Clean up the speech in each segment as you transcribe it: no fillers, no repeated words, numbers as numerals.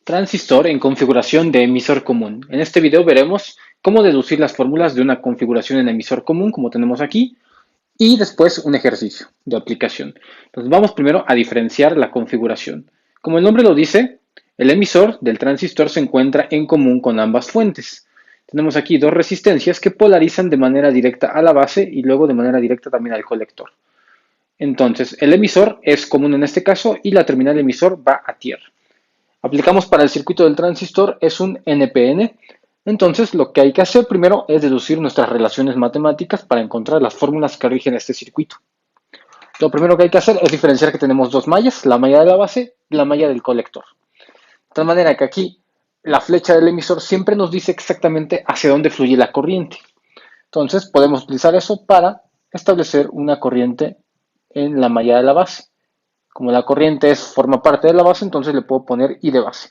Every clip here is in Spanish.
Transistor en configuración de emisor común. En este video veremos cómo deducir las fórmulas de una configuración en emisor común, como tenemos aquí, y después un ejercicio de aplicación. Entonces vamos primero a diferenciar la configuración. Como el nombre lo dice, el emisor del transistor se encuentra en común con ambas fuentes. Tenemos aquí dos resistencias que polarizan de manera directa a la base y luego de manera directa también al colector. Entonces, el emisor es común en este caso y la terminal emisor va a tierra. Aplicamos para el circuito del transistor es un NPN. Entonces, lo que hay que hacer primero es deducir nuestras relaciones matemáticas para encontrar las fórmulas que rigen este circuito. Lo primero que hay que hacer es diferenciar que tenemos dos mallas, la malla de la base y la malla del colector. De tal manera que aquí la flecha del emisor siempre nos dice exactamente hacia dónde fluye la corriente. Entonces, podemos utilizar eso para establecer una corriente en la malla de la base. Como la corriente forma parte de la base, entonces le puedo poner I de base.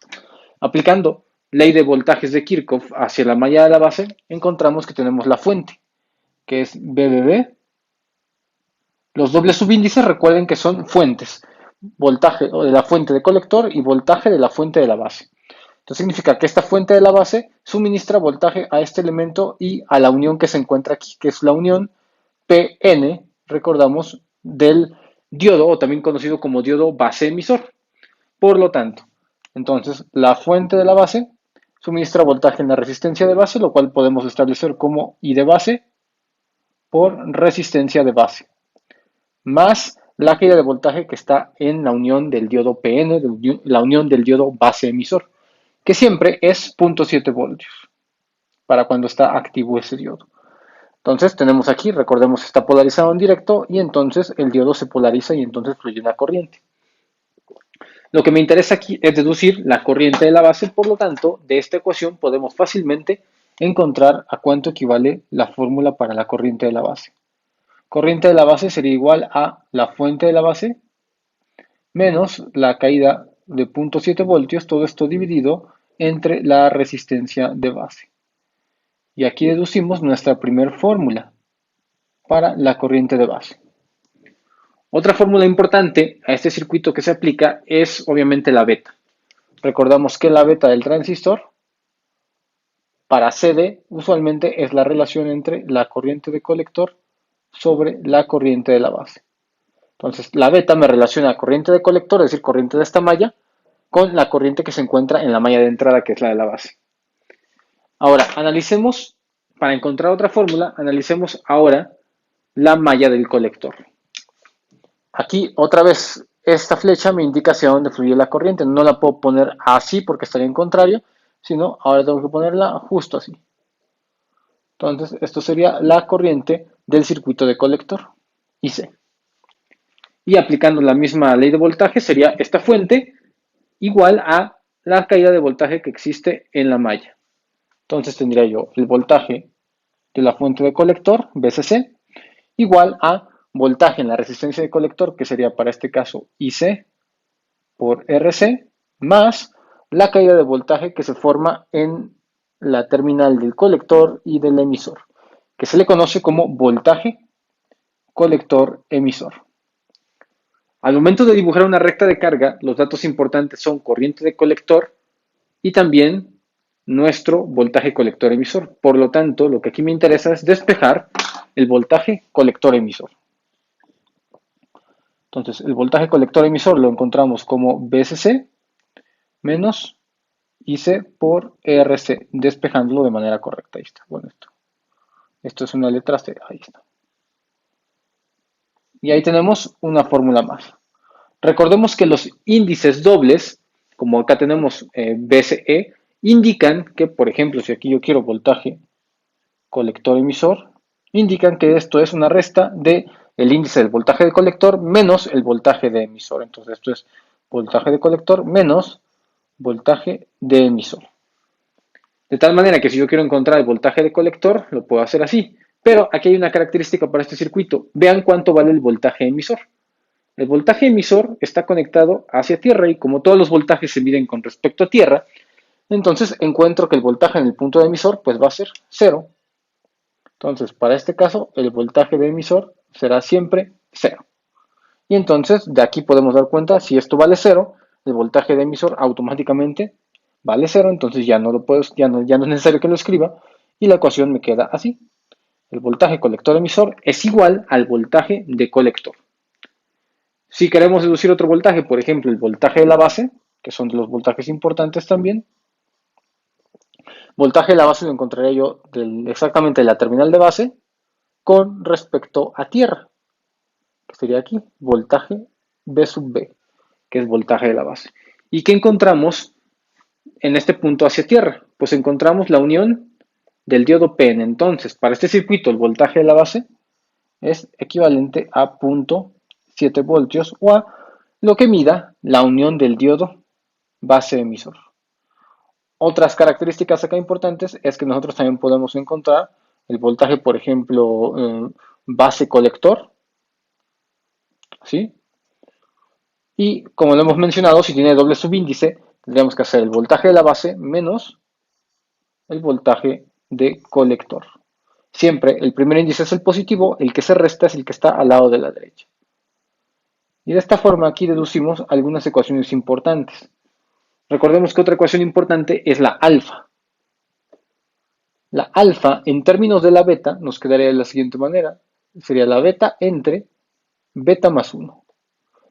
Aplicando ley de voltajes de Kirchhoff hacia la malla de la base, encontramos que tenemos la fuente, que es BBB. Los dobles subíndices recuerden que son fuentes, voltaje de la fuente de colector y voltaje de la fuente de la base. Esto significa que esta fuente de la base suministra voltaje a este elemento y a la unión que se encuentra aquí, que es la unión PN, recordamos, del diodo, o también conocido como diodo base emisor. Por lo tanto, entonces la fuente de la base suministra voltaje en la resistencia de base, lo cual podemos establecer como I de base por resistencia de base, más la caída de voltaje que está en la unión del diodo PN, la unión del diodo base emisor, que siempre es 0.7 voltios para cuando está activo ese diodo. Entonces tenemos aquí, recordemos, está polarizado en directo y entonces el diodo se polariza y entonces fluye una corriente. Lo que me interesa aquí es deducir la corriente de la base, por lo tanto, de esta ecuación podemos fácilmente encontrar a cuánto equivale la fórmula para la corriente de la base. Corriente de la base sería igual a la fuente de la base menos la caída de 0.7 voltios, todo esto dividido entre la resistencia de base. Y aquí deducimos nuestra primera fórmula para la corriente de base. Otra fórmula importante a este circuito que se aplica es obviamente la beta. Recordamos que la beta del transistor para CD usualmente es la relación entre la corriente de colector sobre la corriente de la base. Entonces, la beta me relaciona corriente de colector, es decir, corriente de esta malla, con la corriente que se encuentra en la malla de entrada, que es la de la base. Ahora, analicemos, para encontrar otra fórmula, analicemos ahora la malla del colector. Aquí, otra vez, esta flecha me indica hacia dónde fluye la corriente. No la puedo poner así porque estaría en contrario, sino ahora tengo que ponerla justo así. Entonces, esto sería la corriente del circuito de colector, IC. Y aplicando la misma ley de voltaje, sería esta fuente igual a la caída de voltaje que existe en la malla. Entonces tendría yo el voltaje de la fuente de colector, VCC, igual a voltaje en la resistencia de colector, que sería para este caso IC por RC, más la caída de voltaje que se forma en la terminal del colector y del emisor, que se le conoce como voltaje colector emisor. Al momento de dibujar una recta de carga, los datos importantes son corriente de colector y también nuestro voltaje colector emisor. Por lo tanto, lo que aquí me interesa es despejar el voltaje colector emisor. Entonces, el voltaje colector emisor lo encontramos como VCC menos IC por RC, despejándolo de manera correcta. Ahí está. Bueno, esto es una letra C. Ahí está. Y ahí tenemos una fórmula más. Recordemos que los índices dobles, como acá tenemos VCE, indican que, por ejemplo, si aquí yo quiero voltaje colector emisor, indican que esto es una resta de el índice del voltaje de colector menos el voltaje de emisor. Entonces esto es voltaje de colector menos voltaje de emisor. De tal manera que si yo quiero encontrar el voltaje de colector, lo puedo hacer así. Pero aquí hay una característica para este circuito. Vean cuánto vale el voltaje emisor. El voltaje emisor está conectado hacia tierra y como todos los voltajes se miden con respecto a tierra, entonces encuentro que el voltaje en el punto de emisor pues va a ser 0. Entonces, para este caso, el voltaje de emisor será siempre 0. Y entonces, de aquí podemos dar cuenta, si esto vale 0, el voltaje de emisor automáticamente vale cero, entonces ya no lo puedo, ya no es necesario que lo escriba, y la ecuación me queda así. El voltaje colector-emisor es igual al voltaje de colector. Si queremos deducir otro voltaje, por ejemplo, el voltaje de la base, que son de los voltajes importantes también, voltaje de la base lo encontraré yo exactamente de la terminal de base con respecto a tierra, que sería aquí, voltaje B sub B, que es voltaje de la base. ¿Y qué encontramos en este punto hacia tierra? Pues encontramos la unión del diodo PN. Entonces, para este circuito, el voltaje de la base es equivalente a 0.7 voltios o a lo que mida la unión del diodo base emisor. Otras características acá importantes es que nosotros también podemos encontrar el voltaje, por ejemplo, base colector, ¿sí? Y como lo hemos mencionado, si tiene doble subíndice, tendríamos que hacer el voltaje de la base menos el voltaje de colector. Siempre el primer índice es el positivo, el que se resta es el que está al lado de la derecha. Y de esta forma aquí deducimos algunas ecuaciones importantes. Recordemos que otra ecuación importante es la alfa. La alfa, en términos de la beta, nos quedaría de la siguiente manera. Sería la beta entre beta más 1.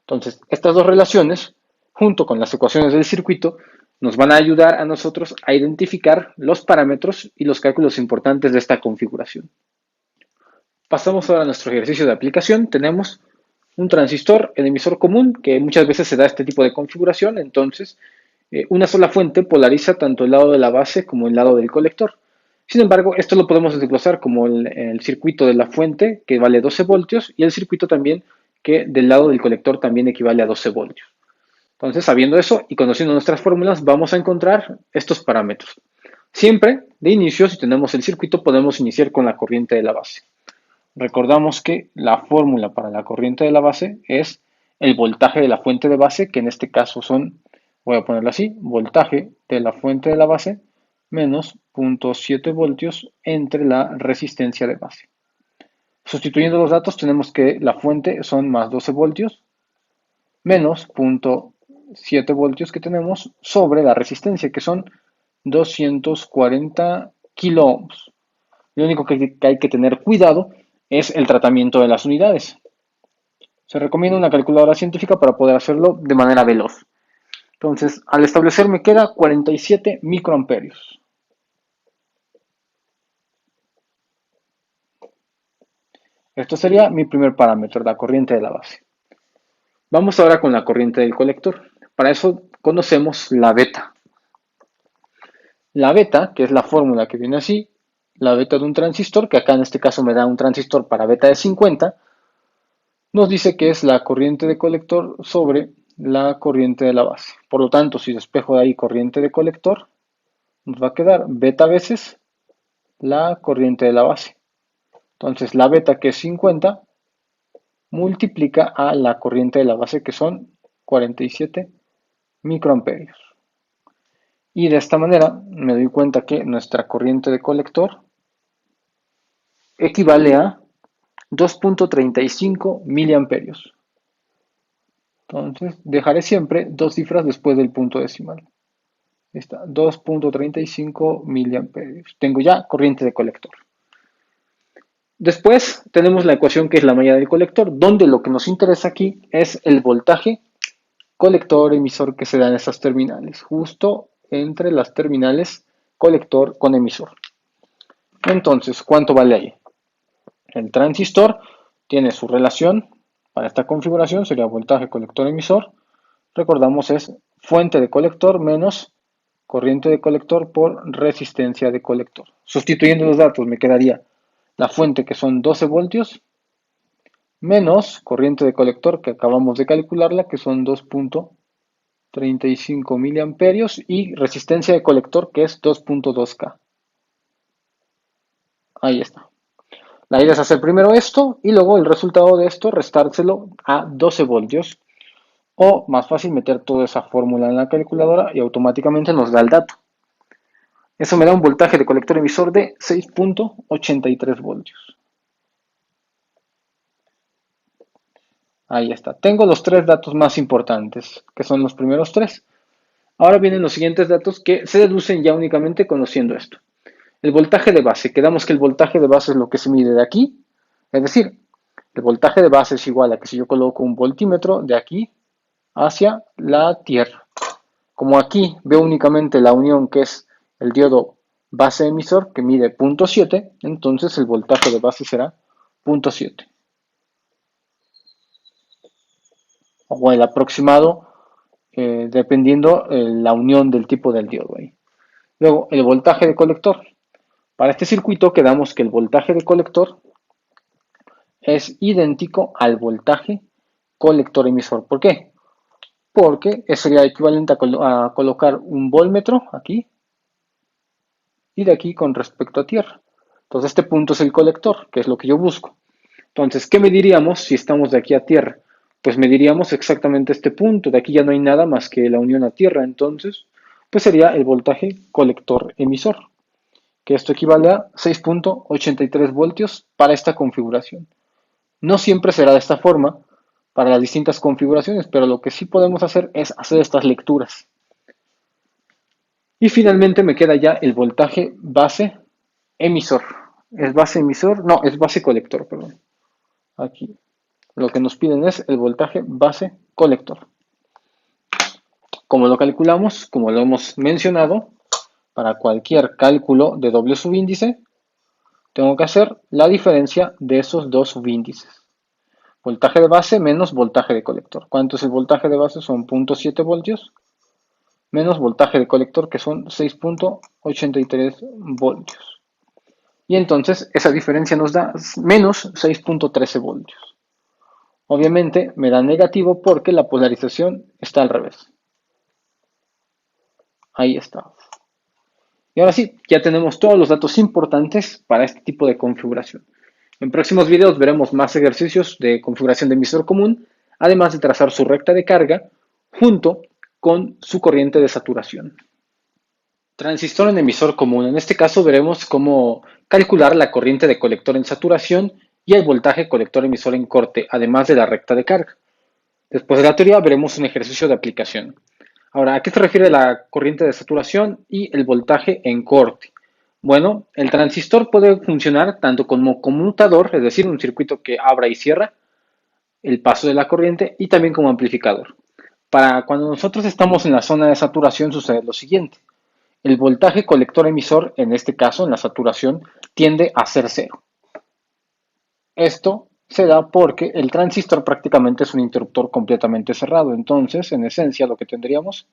Entonces, estas dos relaciones, junto con las ecuaciones del circuito, nos van a ayudar a nosotros a identificar los parámetros y los cálculos importantes de esta configuración. Pasamos ahora a nuestro ejercicio de aplicación. Tenemos un transistor en emisor común, que muchas veces se da este tipo de configuración. Entonces, una sola fuente polariza tanto el lado de la base como el lado del colector. Sin embargo, esto lo podemos desglosar como el circuito de la fuente, que vale 12 voltios, y el circuito también, que del lado del colector también equivale a 12 voltios. Entonces, sabiendo eso y conociendo nuestras fórmulas, vamos a encontrar estos parámetros. Siempre, de inicio, si tenemos el circuito, podemos iniciar con la corriente de la base. Recordamos que la fórmula para la corriente de la base es el voltaje de la fuente de base, que en este caso son, voy a ponerlo así, voltaje de la fuente de la base menos 0.7 voltios entre la resistencia de base. Sustituyendo los datos tenemos que la fuente son más 12 voltios menos 0.7 voltios que tenemos sobre la resistencia, que son 240 kilo ohms. Lo único que hay que tener cuidado es el tratamiento de las unidades. Se recomienda una calculadora científica para poder hacerlo de manera veloz. Entonces, al establecer me queda 47 microamperios. Esto sería mi primer parámetro, la corriente de la base. Vamos ahora con la corriente del colector. Para eso conocemos la beta. La beta, que es la fórmula que viene así, la beta de un transistor, que acá en este caso me da un transistor para beta de 50, nos dice que es la corriente de colector sobre la corriente de la base. Por lo tanto, si despejo de ahí corriente de colector, nos va a quedar beta veces la corriente de la base. Entonces, la beta, que es 50, multiplica a la corriente de la base, que son 47 microamperios. Y de esta manera me doy cuenta que nuestra corriente de colector equivale a 2.35 miliamperios. Entonces, dejaré siempre dos cifras después del punto decimal. Está 2.35 miliamperios. Tengo ya corriente de colector. Después tenemos la ecuación que es la malla del colector, donde lo que nos interesa aquí es el voltaje colector-emisor que se da en esas terminales, justo entre las terminales colector con emisor. Entonces, ¿cuánto vale ahí? El transistor tiene su relación para esta configuración, sería voltaje colector-emisor. Recordamos es fuente de colector menos corriente de colector por resistencia de colector. Sustituyendo los datos me quedaría la fuente, que son 12 voltios, menos corriente de colector, que acabamos de calcularla, que son 2.35 miliamperios, y resistencia de colector, que es 2.2K. Ahí está. La idea es hacer primero esto y luego el resultado de esto restárselo a 12 voltios. O más fácil, meter toda esa fórmula en la calculadora y automáticamente nos da el dato. Eso me da un voltaje de colector emisor de 6.83 voltios. Ahí está. Tengo los tres datos más importantes, que son los primeros tres. Ahora vienen los siguientes datos que se deducen ya únicamente conociendo esto. El voltaje de base, quedamos que el voltaje de base es lo que se mide de aquí, es decir, el voltaje de base es igual a que si yo coloco un voltímetro de aquí hacia la Tierra. Como aquí veo únicamente la unión que es el diodo base emisor que mide 0.7, entonces el voltaje de base será 0.7. O el aproximado dependiendo la unión del tipo del diodo ahí. Luego, el voltaje de colector. Para este circuito quedamos que el voltaje de colector es idéntico al voltaje colector emisor. ¿Por qué? Porque sería equivalente a colocar un voltmetro aquí y de aquí con respecto a tierra. Entonces este punto es el colector, que es lo que yo busco. Entonces, ¿qué mediríamos si estamos de aquí a tierra? Pues mediríamos exactamente este punto. De aquí ya no hay nada más que la unión a tierra. Entonces, pues sería el voltaje colector emisor, que esto equivale a 6.83 voltios para esta configuración. No siempre será de esta forma para las distintas configuraciones, pero lo que sí podemos hacer es hacer estas lecturas. Y finalmente me queda ya el voltaje base emisor. ¿Es base emisor? No, es base colector, perdón. Aquí lo que nos piden es el voltaje base colector. ¿Cómo lo calculamos? Como lo hemos mencionado, para cualquier cálculo de doble subíndice, tengo que hacer la diferencia de esos dos subíndices. Voltaje de base menos voltaje de colector. ¿Cuánto es el voltaje de base? Son 0.7 voltios menos voltaje de colector, que son 6.83 voltios. Y entonces esa diferencia nos da menos 6.13 voltios. Obviamente me da negativo porque la polarización está al revés. Ahí está. Y ahora sí, ya tenemos todos los datos importantes para este tipo de configuración. En próximos videos veremos más ejercicios de configuración de emisor común, además de trazar su recta de carga junto con su corriente de saturación. Transistor en emisor común. En este caso veremos cómo calcular la corriente de colector en saturación y el voltaje colector emisor en corte, además de la recta de carga. Después de la teoría veremos un ejercicio de aplicación. Ahora, ¿a qué se refiere la corriente de saturación y el voltaje en corte? Bueno, el transistor puede funcionar tanto como conmutador, es decir, un circuito que abra y cierra el paso de la corriente, y también como amplificador. Para cuando nosotros estamos en la zona de saturación sucede lo siguiente. El voltaje colector emisor, en este caso en la saturación, tiende a ser cero. Esto se da porque el transistor prácticamente es un interruptor completamente cerrado. Entonces, en esencia, lo que tendríamos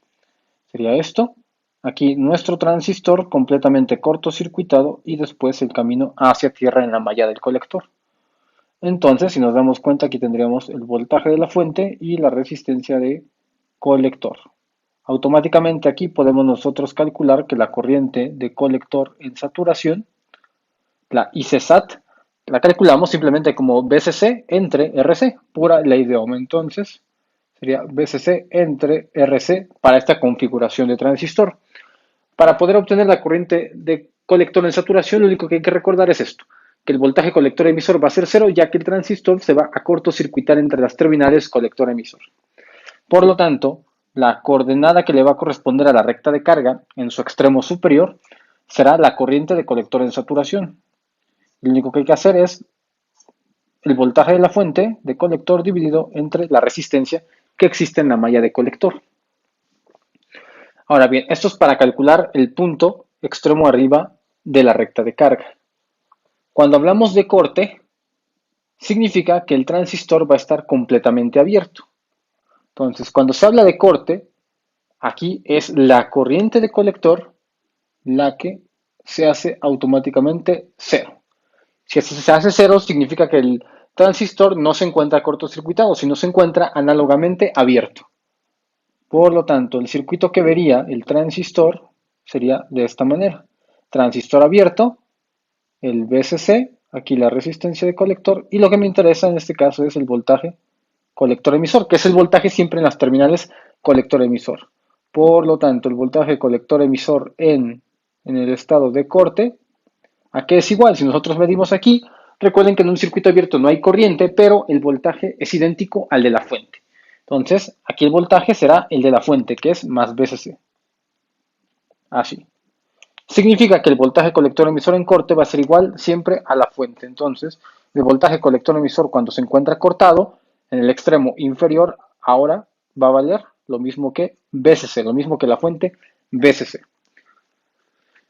sería esto. Aquí nuestro transistor completamente cortocircuitado y después el camino hacia tierra en la malla del colector. Entonces, si nos damos cuenta, aquí tendríamos el voltaje de la fuente y la resistencia de colector. Automáticamente aquí podemos nosotros calcular que la corriente de colector en saturación, la ICSAT, la calculamos simplemente como BCC entre RC, pura ley de Ohm. Entonces, sería BCC entre RC para esta configuración de transistor. Para poder obtener la corriente de colector en saturación, lo único que hay que recordar es esto, que el voltaje colector emisor va a ser cero, ya que el transistor se va a cortocircuitar entre las terminales colector emisor. Por lo tanto, la coordenada que le va a corresponder a la recta de carga en su extremo superior será la corriente de colector en saturación. Lo único que hay que hacer es el voltaje de la fuente de colector dividido entre la resistencia que existe en la malla de colector. Ahora bien, esto es para calcular el punto extremo arriba de la recta de carga. Cuando hablamos de corte, significa que el transistor va a estar completamente abierto. Entonces, cuando se habla de corte, aquí es la corriente de colector la que se hace automáticamente cero. Si se hace cero, significa que el transistor no se encuentra cortocircuitado, sino se encuentra análogamente abierto. Por lo tanto, el circuito que vería el transistor sería de esta manera. Transistor abierto, el VCC, aquí la resistencia de colector, y lo que me interesa en este caso es el voltaje colector emisor, que es el voltaje siempre en las terminales colector emisor. Por lo tanto, el voltaje colector emisor en el estado de corte, ¿a qué es igual? Si nosotros medimos aquí, recuerden que en un circuito abierto no hay corriente, pero el voltaje es idéntico al de la fuente. Entonces, aquí el voltaje será el de la fuente, que es más VCC. así. Significa que el voltaje colector emisor en corte va a ser igual siempre a la fuente. Entonces, el voltaje colector emisor cuando se encuentra cortado en el extremo inferior ahora va a valer lo mismo que VCC, lo mismo que la fuente VCC.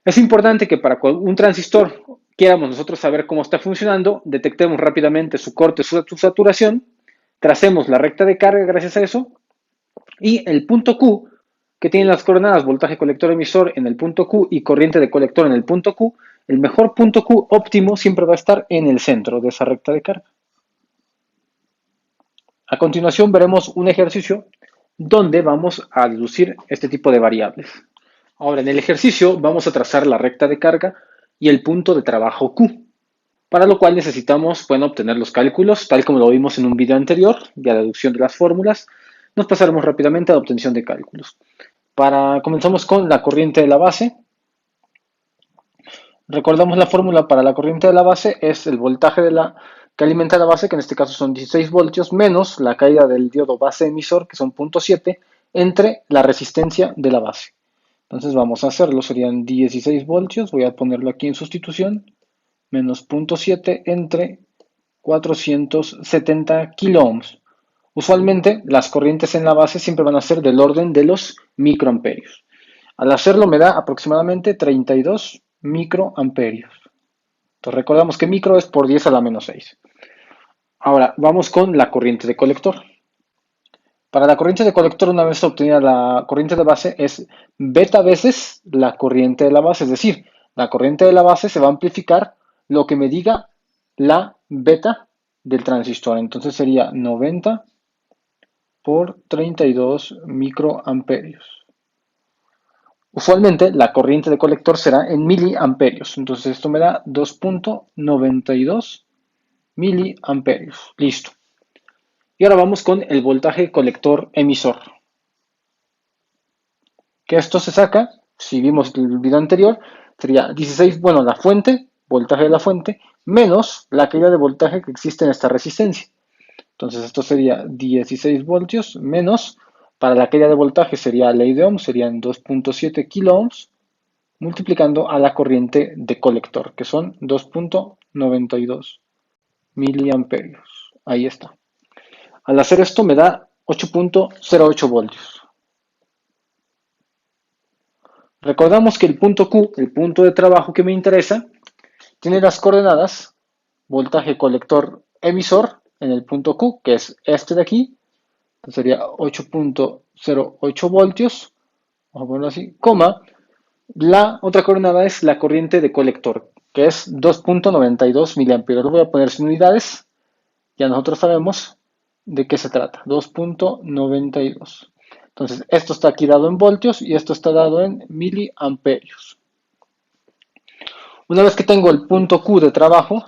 Es importante que para un transistor quieramos nosotros saber cómo está funcionando, detectemos rápidamente su corte, su saturación, tracemos la recta de carga gracias a eso y el punto Q, que tiene las coordenadas voltaje colector emisor en el punto Q y corriente de colector en el punto Q, el mejor punto Q óptimo siempre va a estar en el centro de esa recta de carga. A continuación veremos un ejercicio donde vamos a deducir este tipo de variables. Ahora, en el ejercicio vamos a trazar la recta de carga y el punto de trabajo Q, para lo cual necesitamos, bueno, obtener los cálculos, tal como lo vimos en un video anterior, de deducción de las fórmulas. Nos pasaremos rápidamente a la obtención de cálculos. Comenzamos con la corriente de la base. Recordamos la fórmula para la corriente de la base, es el voltaje que alimenta la base, que en este caso son 16 voltios, menos la caída del diodo base emisor, que son 0.7, entre la resistencia de la base. Entonces vamos a hacerlo, serían 16 voltios, voy a ponerlo aquí en sustitución, menos 0.7 entre 470 kiloohms. Usualmente las corrientes en la base siempre van a ser del orden de los microamperios. Al hacerlo me da aproximadamente 32 microamperios. Entonces recordamos que micro es por 10 a la menos 6. Ahora vamos con la corriente de colector. Para la corriente de colector, una vez obtenida la corriente de base, es beta veces la corriente de la base. Es decir, la corriente de la base se va a amplificar lo que me diga la beta del transistor. Entonces sería 90 por 32 microamperios. Usualmente la corriente de colector será en miliamperios. Entonces esto me da 2.92 miliamperios. Listo. Y ahora vamos con el voltaje colector emisor. Que esto se saca, si vimos el video anterior, sería 16, bueno, la fuente, voltaje de la fuente, menos la caída de voltaje que existe en esta resistencia. Entonces esto sería 16 voltios menos, para la caída de voltaje sería ley de Ohm, serían 2.7 kiloohms, multiplicando a la corriente de colector, que son 2.92 miliamperios. Ahí está. Al hacer esto me da 8.08 voltios. Recordamos que el punto Q, el punto de trabajo que me interesa, tiene las coordenadas voltaje colector emisor en el punto Q, que es este de aquí, entonces sería 8.08 voltios, vamos a ponerlo así, coma, la otra coordenada es la corriente de colector, que es 2.92 miliamperios. Lo voy a poner sin unidades, ya nosotros sabemos de qué se trata, 2.92. Entonces, esto está aquí dado en voltios y esto está dado en miliamperios. Una vez que tengo el punto Q de trabajo,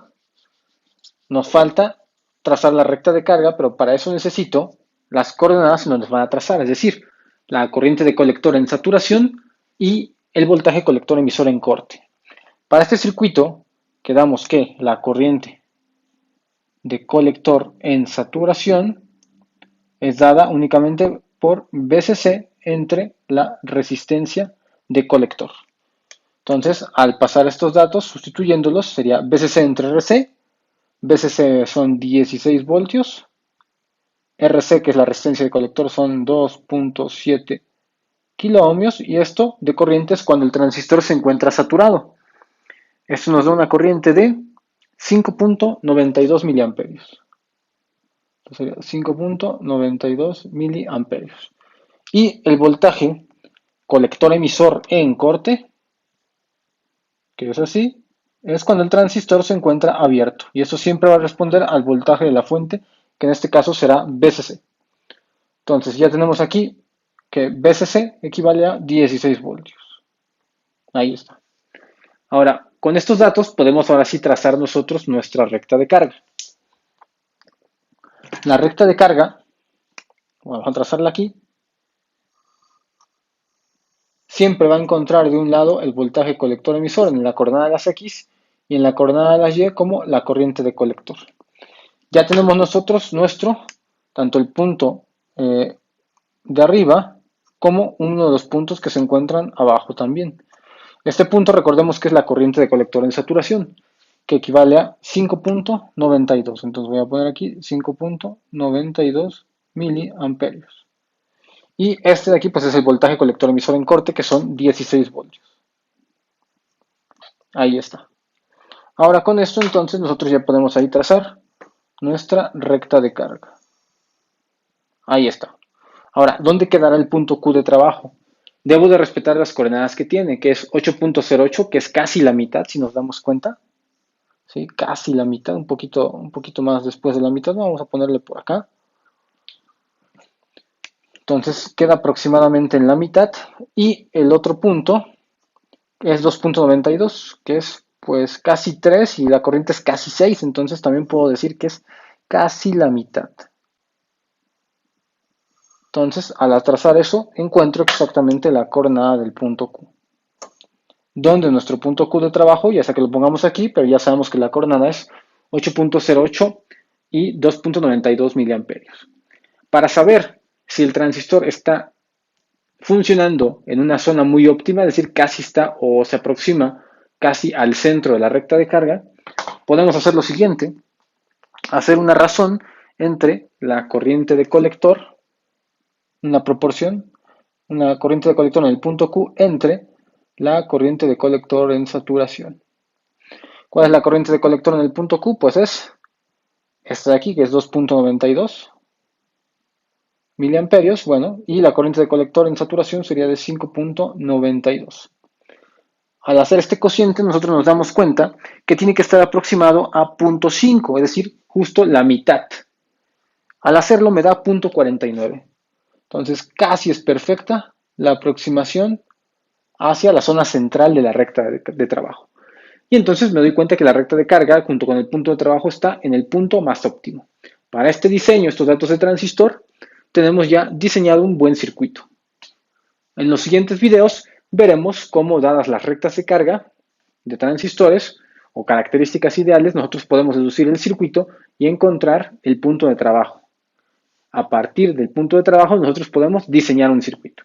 nos falta trazar la recta de carga, pero para eso necesito las coordenadas en donde van a trazar, es decir, la corriente de colector en saturación y el voltaje colector emisor en corte. Para este circuito, quedamos que la corriente de colector en saturación es dada únicamente por VCC entre la resistencia de colector. Entonces, al pasar estos datos, sustituyéndolos, sería VCC entre RC. VCC son 16 voltios. RC, que es la resistencia de colector, son 2.7 kiloohmios. Y esto de corriente es cuando el transistor se encuentra saturado. Esto nos da una corriente de 5.92 miliamperios. Sería 5.92 miliamperios. Y el voltaje colector emisor en corte, que es así, es cuando el transistor se encuentra abierto. Y eso siempre va a responder al voltaje de la fuente, que en este caso será VCC. Entonces ya tenemos aquí que VCC equivale a 16 voltios. Ahí está. Ahora, con estos datos podemos ahora sí trazar nosotros nuestra recta de carga. La recta de carga, vamos a trazarla aquí, siempre va a encontrar de un lado el voltaje colector emisor en la coordenada de las X y en la coordenada de las Y como la corriente de colector. Ya tenemos nosotros tanto el punto de arriba como uno de los puntos que se encuentran abajo también. Este punto recordemos que es la corriente de colector en saturación, que equivale a 5.92. Entonces voy a poner aquí 5.92 miliamperios. Y este de aquí pues es el voltaje colector emisor en corte, que son 16 voltios. Ahí está. Ahora con esto entonces nosotros ya podemos ahí trazar nuestra recta de carga. Ahí está. Ahora, ¿dónde quedará el punto Q de trabajo? Debo de respetar las coordenadas que tiene, que es 8.08, que es casi la mitad, si nos damos cuenta. ¿Sí? Casi la mitad, un poquito más después de la mitad. Vamos a ponerle por acá. Entonces queda aproximadamente en la mitad. Y el otro punto es 2.92, que es pues casi 3 y la corriente es casi 6. Entonces también puedo decir que es casi la mitad. Entonces, al trazar eso, encuentro exactamente la coordenada del punto Q. Donde nuestro punto Q de trabajo, ya sea que lo pongamos aquí, pero ya sabemos que la coordenada es 8.08 y 2.92 miliamperios. Para saber si el transistor está funcionando en una zona muy óptima, es decir, casi está o se aproxima casi al centro de la recta de carga, podemos hacer lo siguiente, hacer una razón entre la corriente de colector, una proporción, una corriente de colector en el punto Q entre la corriente de colector en saturación. ¿Cuál es la corriente de colector en el punto Q? Pues es esta de aquí, que es 2.92 miliamperios, bueno, y la corriente de colector en saturación sería de 5.92. Al hacer este cociente, nosotros nos damos cuenta que tiene que estar aproximado a 0.5, es decir, justo la mitad. Al hacerlo me da 0.49. Entonces, casi es perfecta la aproximación hacia la zona central de la recta de trabajo. Y entonces me doy cuenta que la recta de carga junto con el punto de trabajo está en el punto más óptimo. Para este diseño, estos datos de transistor, tenemos ya diseñado un buen circuito. En los siguientes videos veremos cómo, dadas las rectas de carga de transistores o características ideales, nosotros podemos deducir el circuito y encontrar el punto de trabajo. A partir del punto de trabajo, nosotros podemos diseñar un circuito.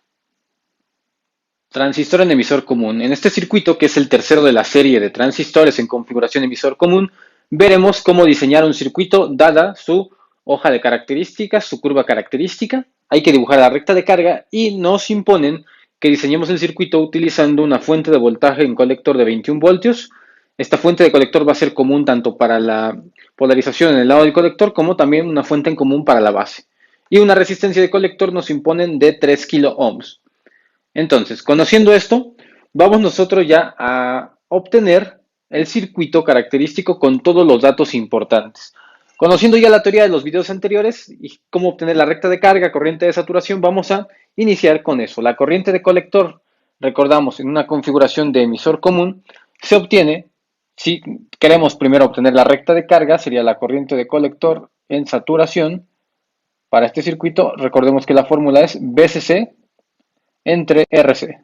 Transistor en emisor común. En este circuito, que es el tercero de la serie de transistores en configuración emisor común, veremos cómo diseñar un circuito dada su hoja de características, su curva característica. Hay que dibujar la recta de carga y nos imponen que diseñemos el circuito utilizando una fuente de voltaje en colector de 21 voltios. Esta fuente de colector va a ser común tanto para la polarización en el lado del colector como también una fuente en común para la base. Y una resistencia de colector nos imponen de 3 kilo ohms. Entonces, conociendo esto, vamos nosotros ya a obtener el circuito característico con todos los datos importantes. Conociendo ya la teoría de los videos anteriores y cómo obtener la recta de carga, corriente de saturación, vamos a iniciar con eso. La corriente de colector, recordamos, en una configuración de emisor común, se obtiene, si queremos primero obtener la recta de carga, sería la corriente de colector en saturación. Para este circuito, recordemos que la fórmula es BCC entre RC.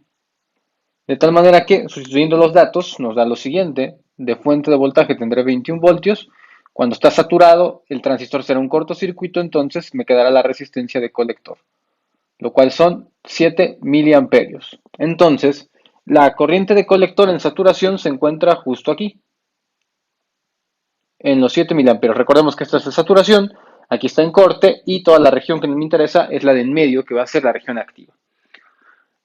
De tal manera que, sustituyendo los datos, nos da lo siguiente. De fuente de voltaje tendré 21 voltios. Cuando está saturado, el transistor será un cortocircuito, entonces me quedará la resistencia de colector, lo cual son 7 miliamperios. Entonces, la corriente de colector en saturación se encuentra justo aquí, en los 7 miliamperios. Recordemos que esta es la saturación, aquí está en corte, y toda la región que me interesa es la de en medio, que va a ser la región activa.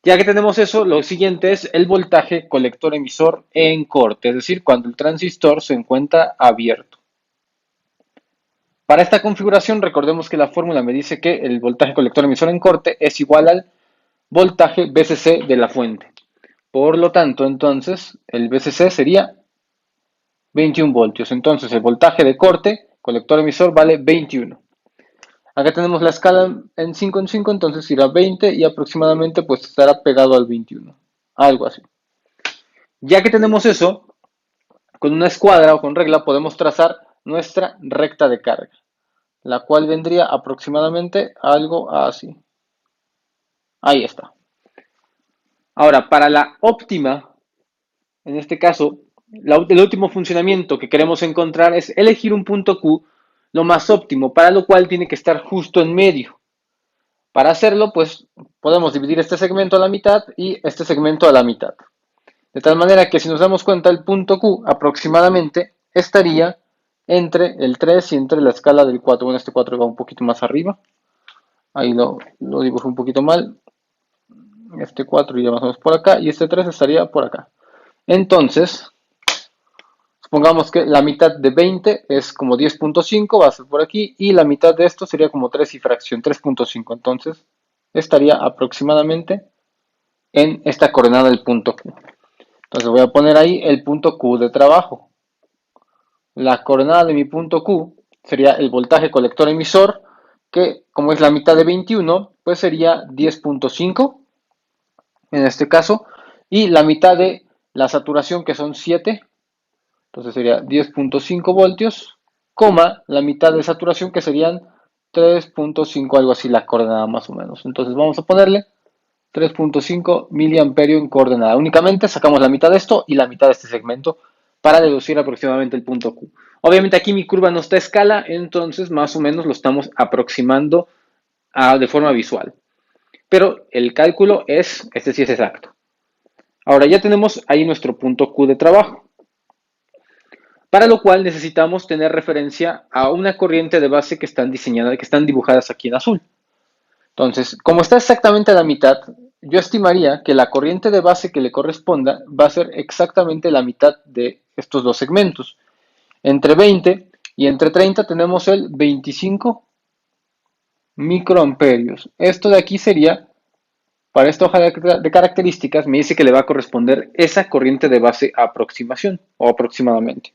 Ya que tenemos eso, lo siguiente es el voltaje colector emisor en corte, es decir, cuando el transistor se encuentra abierto. Para esta configuración, recordemos que la fórmula me dice que el voltaje colector emisor en corte es igual al voltaje VCC de la fuente. Por lo tanto, entonces, el VCC sería 21 voltios. Entonces, el voltaje de corte, colector emisor, vale 21. Acá tenemos la escala en 5 en 5, entonces irá 20 y aproximadamente pues estará pegado al 21. Algo así. Ya que tenemos eso, con una escuadra o con regla podemos trazar nuestra recta de carga, la cual vendría aproximadamente algo así. Ahí está. Ahora, para la óptima, en este caso, el último funcionamiento que queremos encontrar es elegir un punto Q lo más óptimo, para lo cual tiene que estar justo en medio. Para hacerlo, pues podemos dividir este segmento a la mitad y este segmento a la mitad. De tal manera que si nos damos cuenta, el punto Q aproximadamente estaría entre el 3 y entre la escala del 4. Bueno, este 4 va un poquito más arriba. Ahí lo dibujé un poquito mal. Este 4 iría más o menos por acá y este 3 estaría por acá. Entonces, supongamos que la mitad de 20 es como 10.5, va a ser por aquí, y la mitad de esto sería como 3 y fracción, 3.5. Entonces, estaría aproximadamente en esta coordenada del punto Q. Entonces voy a poner ahí el punto Q de trabajo. La coordenada de mi punto Q sería el voltaje colector emisor, que como es la mitad de 21, pues sería 10.5 en este caso, y la mitad de la saturación, que son 7, entonces sería 10.5 voltios, coma la mitad de saturación, que serían 3.5, algo así la coordenada más o menos. Entonces vamos a ponerle 3.5 miliamperio en coordenada. Únicamente sacamos la mitad de esto y la mitad de este segmento para deducir aproximadamente el punto Q. Obviamente aquí mi curva no está a escala, entonces más o menos lo estamos aproximando de forma visual. Pero el cálculo este sí es exacto. Ahora ya tenemos ahí nuestro punto Q de trabajo, para lo cual necesitamos tener referencia a una corriente de base que están diseñadas, que están dibujadas aquí en azul. Entonces, como está exactamente a la mitad, yo estimaría que la corriente de base que le corresponda va a ser exactamente la mitad de estos dos segmentos. Entre 20 y entre 30 tenemos el 25 microamperios. Esto de aquí sería, para esta hoja de características, me dice que le va a corresponder esa corriente de base a aproximación o aproximadamente.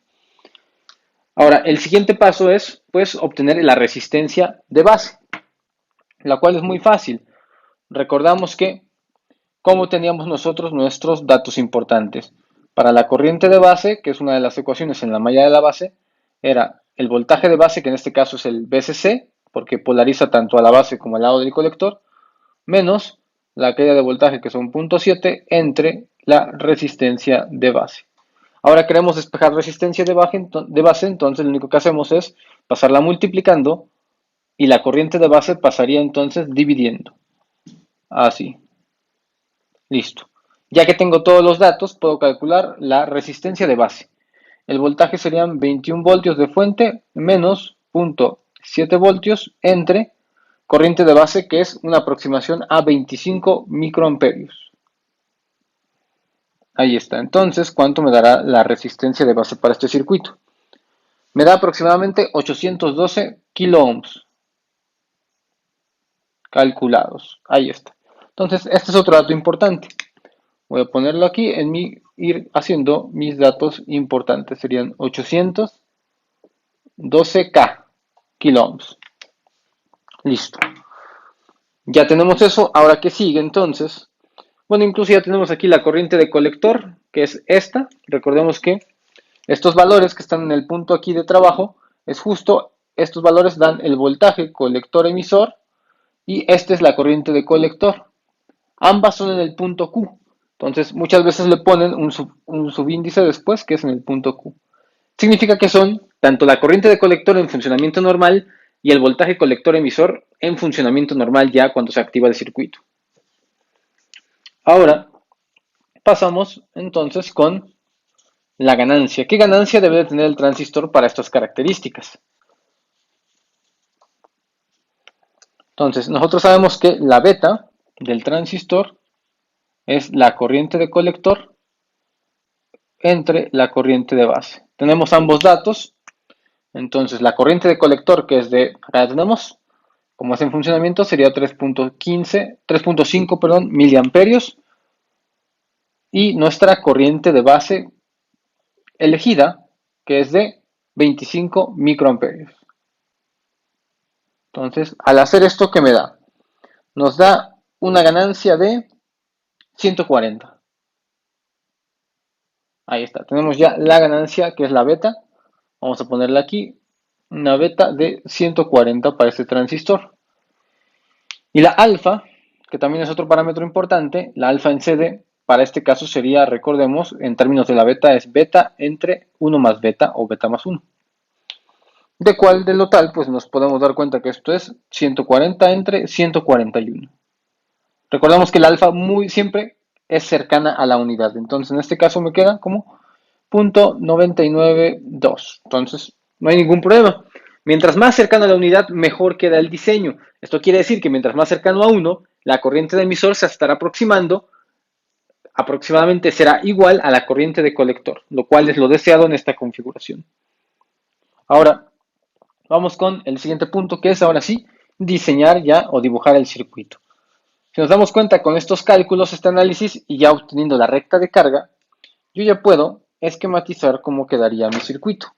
Ahora, el siguiente paso es, pues, obtener la resistencia de base, la cual es muy fácil. Recordamos que cómo teníamos nosotros nuestros datos importantes. Para la corriente de base, que es una de las ecuaciones en la malla de la base, era el voltaje de base, que en este caso es el VCC, porque polariza tanto a la base como al lado del colector, menos la caída de voltaje, que son 0.7, entre la resistencia de base. Ahora queremos despejar resistencia de base, entonces lo único que hacemos es pasarla multiplicando y la corriente de base pasaría entonces dividiendo. Así. Listo. Ya que tengo todos los datos, puedo calcular la resistencia de base. El voltaje serían 21 voltios de fuente menos 0.7 voltios entre corriente de base, que es una aproximación a 25 microamperios. Ahí está. Entonces, ¿cuánto me dará la resistencia de base para este circuito? Me da aproximadamente 812 kiloohms calculados. Ahí está. Entonces, este es otro dato importante. Voy a ponerlo aquí en ir haciendo mis datos importantes. Serían 812K kiloohms. Listo. Ya tenemos eso. Ahora, ¿qué sigue entonces? Bueno, incluso ya tenemos aquí la corriente de colector, que es esta. Recordemos que estos valores que están en el punto aquí de trabajo, es justo, estos valores dan el voltaje colector emisor y esta es la corriente de colector. Ambas son en el punto Q. Entonces, muchas veces le ponen un subíndice después, que es en el punto Q. Significa que son tanto la corriente de colector en funcionamiento normal y el voltaje colector emisor en funcionamiento normal ya cuando se activa el circuito. Ahora, pasamos entonces con la ganancia. ¿Qué ganancia debe de tener el transistor para estas características? Entonces, nosotros sabemos que la beta del transistor es la corriente de colector entre la corriente de base. Tenemos ambos datos. Entonces, la corriente de colector, que es de, acá tenemos, como es en funcionamiento, sería 3.5, perdón, miliamperios. Y nuestra corriente de base elegida, que es de 25 microamperios. Entonces, al hacer esto, ¿qué me da? Nos da una ganancia de 140. Ahí está, tenemos ya la ganancia, que es la beta. Vamos a ponerla aquí, una beta de 140 para este transistor. Y la alfa, que también es otro parámetro importante, la alfa en CD, para este caso sería, recordemos, en términos de la beta, es beta entre 1 más beta o beta más 1. De cual de lo tal, pues nos podemos dar cuenta que esto es 140 entre 141. Recordemos que el alfa siempre es cercana a la unidad. Entonces, en este caso me queda como 0.992. Entonces, no hay ningún problema. Mientras más cercano a la unidad, mejor queda el diseño. Esto quiere decir que mientras más cercano a 1, la corriente de emisor se estará aproximando, aproximadamente será igual a la corriente de colector, lo cual es lo deseado en esta configuración. Ahora, vamos con el siguiente punto, que es ahora sí, diseñar ya o dibujar el circuito. Si nos damos cuenta con estos cálculos, este análisis, y ya obteniendo la recta de carga, yo ya puedo esquematizar cómo quedaría mi circuito.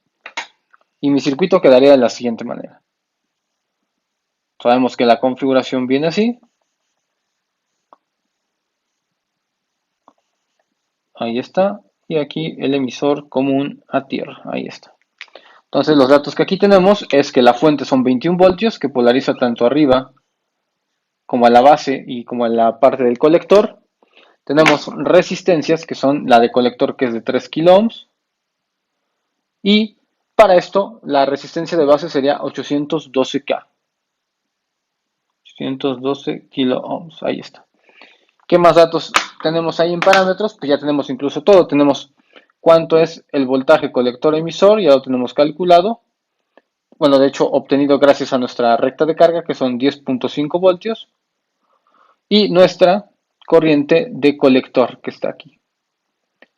Y mi circuito quedaría de la siguiente manera. Sabemos que la configuración viene así. Ahí está. Y aquí el emisor común a tierra. Ahí está. Entonces los datos que aquí tenemos es que la fuente son 21 voltios que polariza tanto arriba como a la base y como a la parte del colector. Tenemos resistencias que son la de colector, que es de 3 kilo ohms. Y para esto la resistencia de base sería 812K. 812 kilo ohms. Ahí está. ¿Qué más datos tenemos ahí en parámetros? Pues ya tenemos incluso todo. Tenemos cuánto es el voltaje colector emisor, ya lo tenemos calculado. Bueno, de hecho, obtenido gracias a nuestra recta de carga, que son 10.5 voltios. Y nuestra corriente de colector, que está aquí.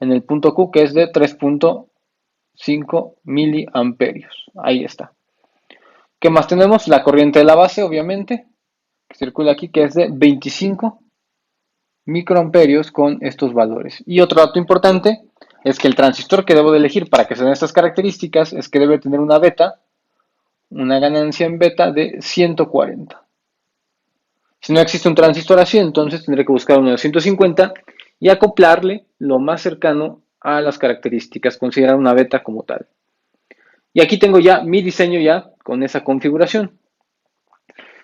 En el punto Q, que es de 3.5 miliamperios. Ahí está. ¿Qué más tenemos? La corriente de la base, obviamente, que circula aquí, que es de 25 microamperios con estos valores. Y otro dato importante es que el transistor que debo de elegir para que se den estas características es que debe tener una beta, una ganancia en beta de 140. Si no existe un transistor así, entonces tendré que buscar uno de 150 y acoplarle lo más cercano a las características, considerar una beta como tal. Y aquí tengo ya mi diseño ya con esa configuración.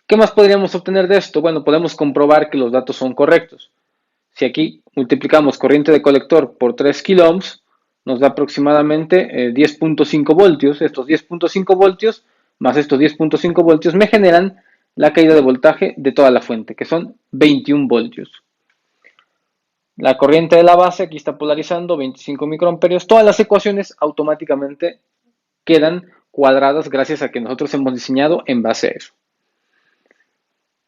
¿Qué más podríamos obtener de esto? Bueno, podemos comprobar que los datos son correctos. Si aquí multiplicamos corriente de colector por 3 kilo ohms, nos da aproximadamente 10.5 voltios. Estos 10.5 voltios más estos 10.5 voltios me generan la caída de voltaje de toda la fuente, que son 21 voltios. La corriente de la base aquí está polarizando 25 microamperios. Todas las ecuaciones automáticamente quedan cuadradas gracias a que nosotros hemos diseñado en base a eso.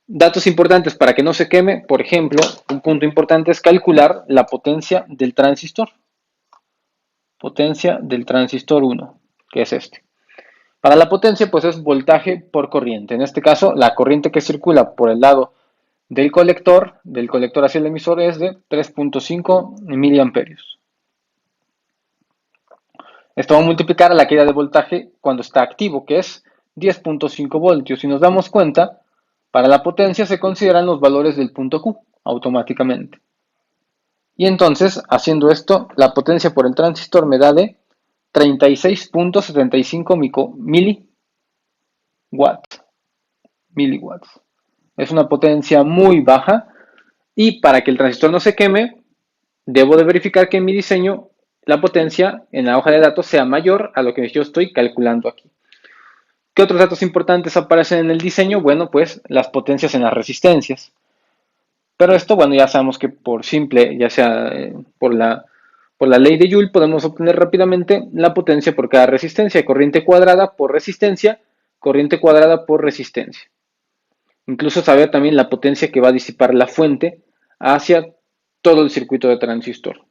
Datos importantes para que no se queme, por ejemplo, un punto importante es calcular la potencia del transistor. Potencia del transistor 1, que es este. Para la potencia, pues es voltaje por corriente. En este caso, la corriente que circula por el lado del colector hacia el emisor, es de 3.5 miliamperios. Esto va a multiplicar a la caída de voltaje cuando está activo, que es 10.5 voltios. Si nos damos cuenta, para la potencia se consideran los valores del punto Q automáticamente. Y entonces, haciendo esto, la potencia por el transistor me da de 36.75 miliwatts. Es una potencia muy baja y para que el transistor no se queme, debo de verificar que en mi diseño la potencia en la hoja de datos sea mayor a lo que yo estoy calculando aquí. ¿Qué otros datos importantes aparecen en el diseño? Bueno, pues las potencias en las resistencias. Pero esto, bueno, ya sabemos que por simple, ya sea por la ley de Joule, podemos obtener rápidamente la potencia por cada resistencia, corriente cuadrada por resistencia, corriente cuadrada por resistencia. Incluso saber también la potencia que va a disipar la fuente hacia todo el circuito de transistor.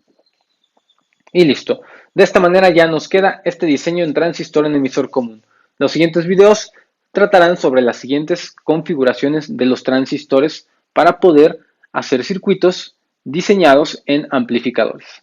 Y listo. De esta manera ya nos queda este diseño en transistor en emisor común. Los siguientes videos tratarán sobre las siguientes configuraciones de los transistores para poder hacer circuitos diseñados en amplificadores.